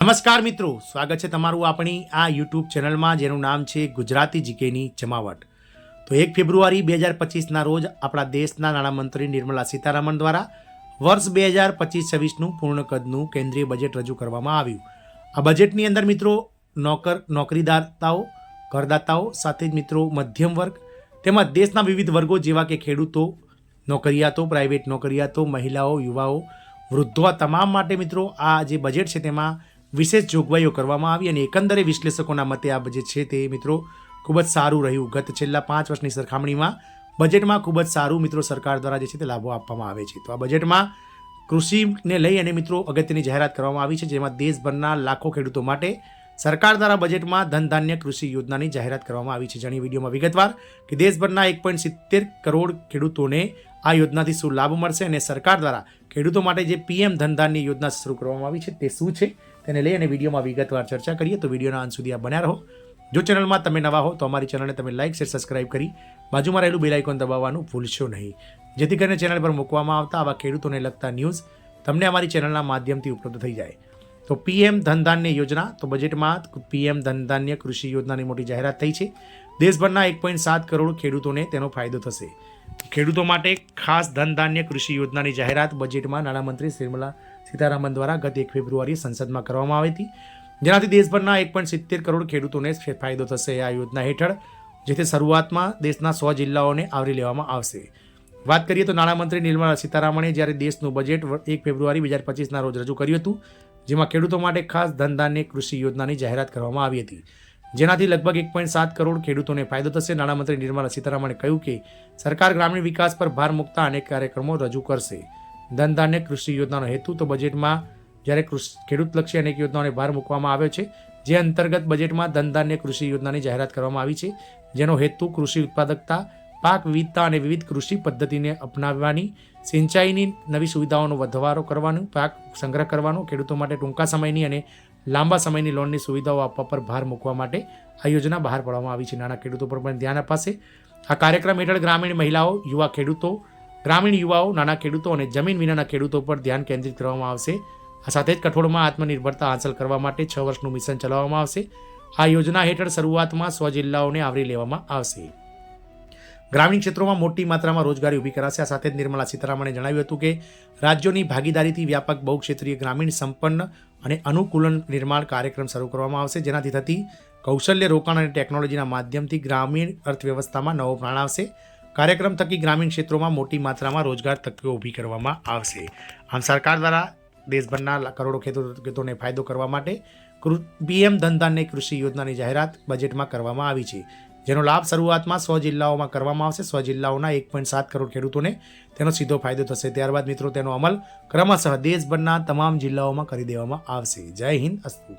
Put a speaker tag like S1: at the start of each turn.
S1: નમસ્કાર મિત્રો, સ્વાગત છે તમારું આપણી આ યુટ્યુબ ચેનલમાં જેનું નામ છે ગુજરાતી જીકેની જમાવટ। તો 1 ફેબ્રુઆરી 2025ના રોજ આપણા દેશના નાણામંત્રી નિર્મલા સીતારામન દ્વારા વર્ષ 2025-26નું પૂર્ણ કદનું કેન્દ્રીય બજેટ રજૂ કરવામાં આવ્યું। આ બજેટની અંદર મિત્રો નોકરીદાતાઓ, કરદાતાઓ સાથે જ મિત્રો મધ્યમ વર્ગ તેમજ દેશના વિવિધ વર્ગો જેવા કે ખેડૂતો, નોકરિયાતો, પ્રાઇવેટ નોકરિયાતો, મહિલાઓ, યુવાઓ, વૃદ્ધો આ તમામ માટે મિત્રો આ જે બજેટ છે તેમાં વિશેષ જોગવાઈઓ કરવામાં આવી અને એકંદરે વિશ્લેષકોના મતે આ બજેટ છે તે મિત્રો ખૂબ જ સારું રહ્યું। ગત છેલ્લા 5 વર્ષની સરખામણીમાં બજેટમાં ખૂબ જ સારું મિત્રો સરકાર દ્વારા જે છે તે લાભો આપવામાં આવે છે। તો આ બજેટમાં કૃષિને લઈ અને મિત્રો અગત્યની જાહેરાત કરવામાં આવી છે, જેમાં દેશભરના લાખો ખેડૂતો માટે સરકાર દ્વારા બજેટમાં ધન ધાન્ય કૃષિ યોજનાની જાહેરાત કરવામાં આવી છે। જાણી વિડીયોમાં વિગતવાર કે દેશભરના 1.70 કરોડ ખેડૂતોને આ યોજનાથી શું લાભ મળશે અને સરકાર દ્વારા ખેડૂતો માટે જે પીએમ ધન ધાન્ય યોજના શરૂ કરવામાં આવી છે તે શું છે તેને લઈ અને વિડીયોમાં વિગતવાર ચર્ચા કરીએ। તો વિડીયોના અંત સુધી આ બન્યા રહો। જો ચેનલમાં તમે નવા હો તો અમારી ચેનલને તમે લાઇક, શેર, સબસ્ક્રાઇબ કરી બાજુમાં રહેલું બેલ આઇકોન દબાવવાનું ભૂલશો નહીં, જેથી કરીને ચેનલ પર મૂકવામાં આવતા આવા ખેડૂતોને લગતા ન્યૂઝ તમને અમારી ચેનલના માધ્યમથી ઉપલબ્ધ થઈ જાય। તો પીએમ ધન ધાન્ય યોજના, તો બજેટમાં પીએમ ધન ધાન્ય કૃષિ યોજનાની મોટી જાહેરાત થઈ છે। દેશભરના 1.7 કરોડ ખેડૂતોને તેનો ફાયદો થશે। ખેડૂતો માટે ખાસ ધન ધાન્ય કૃષિ યોજનાની જાહેરાત બજેટમાં નાણામંત્રી નિર્મલા સીતારામન દ્વારા ગત 1 ફેબ્રુઆરી સંસદમાં કરવામાં આવી હતી, જેનાથી દેશભરના 1.70 કરોડ ખેડૂતોને ફાયદો થશે। આ યોજના હેઠળ જેથી શરૂઆતમાં દેશના 100 જિલ્લાઓને આવરી લેવામાં આવશે। વાત કરીએ તો નાણામંત્રી નિર્મલા સીતારામણે જ્યારે દેશનું બજેટ 1 ફેબ્રુઆરી 2025ના રોજ રજૂ કર્યું હતું, જેમાં ખેડૂતો માટે ખાસ ધન ધાન્ય કૃષિ યોજનાની જાહેરાત કરવામાં આવી હતી, જેનાથી લગભગ 1.7 કરોડ ખેડૂતોને ફાયદો થશે। નાણામંત્રી નિર્મલા સીતારામણે કહ્યું કે સરકાર ગ્રામીણ વિકાસ પર ભાર મૂકતા અનેક કાર્યક્રમો રજૂ કરશે। ધન ધાન્ય કૃષિ યોજનાનો હેતુ, તો બજેટમાં જ્યારે ખેડૂતલક્ષી અનેક યોજનાઓને ભાર મૂકવામાં આવ્યો છે, જે અંતર્ગત બજેટમાં ધન ધાન્ય કૃષિ યોજનાની જાહેરાત કરવામાં આવી છે, જેનો હેતુ કૃષિ ઉત્પાદકતા, પાક વિવિધતા અને વિવિધ કૃષિ પદ્ધતિને અપનાવવાની, સિંચાઈની નવી સુવિધાઓનો વધારો કરવાનું, પાક સંગ્રહ કરવાનો, ખેડૂતો માટે ટૂંકા સમયની અને લાંબા સમયની લોનની સુવિધાઓ આપવા પર ભાર મૂકવા માટે આ યોજના બહાર પાડવામાં આવી છે। નાના ખેડૂતો પર પણ ધ્યાન અપાશે। આ કાર્યક્રમ હેઠળ ગ્રામીણ મહિલાઓ, યુવા ખેડૂતો, ગ્રામીણ યુવાઓ, નાના ખેડૂતો અને જમીન વિનાના ખેડૂતો પર ધ્યાન કેન્દ્રિત કરવામાં આવશે। આ સાથે જ કઠોળમાં આત્મનિર્ભરતા હાંસલ કરવા માટે 6 વર્ષનું મિશન ચલાવવામાં આવશે। આ યોજના હેઠળ શરૂઆતમાં 100 જિલ્લાઓને આવરી લેવામાં આવશે। ગ્રામીણ ક્ષેત્રોમાં મોટી માત્રામાં રોજગારી ઊભી કરાશે। આ સાથે જ નિર્મલા સીતારામણે જણાવ્યું હતું કે રાજ્યોની ભાગીદારીથી વ્યાપક બહુક્ષેત્રીય ગ્રામીણ સંપન્ન અને અનુકૂલન નિર્માણ કાર્યક્રમ શરૂ કરવામાં આવશે, જેનાથી થતી કૌશલ્ય રોકાણ અને ટેકનોલોજીના માધ્યમથી ગ્રામીણ અર્થવ્યવસ્થામાં નવો પ્રાણ આવશે। કાર્યક્રમ થકી ગ્રામીણ ક્ષેત્રોમાં મોટી માત્રામાં રોજગાર તકો ઊભી કરવામાં આવશે। આમ સરકાર દ્વારા દેશભરના કરોડો ખેડૂતોને ફાયદો કરવા માટે પીએમ ધન ધાન્ય કૃષિ યોજનાની જાહેરાત બજેટમાં કરવામાં આવી છે, જેનો લાભ શરૂઆતમાં 100 જિલ્લાઓમાં કરવામાં આવશે। 100 જિલ્લાઓના 1.7 કરોડ ખેડૂતોને તેનો સીધો ફાયદો થશે। ત્યારબાદ મિત્રો તેનો અમલ ક્રમશઃ દેશભરના તમામ જિલ્લાઓમાં કરી દેવામાં આવશે। જય હિન્દ, અસ્તુ।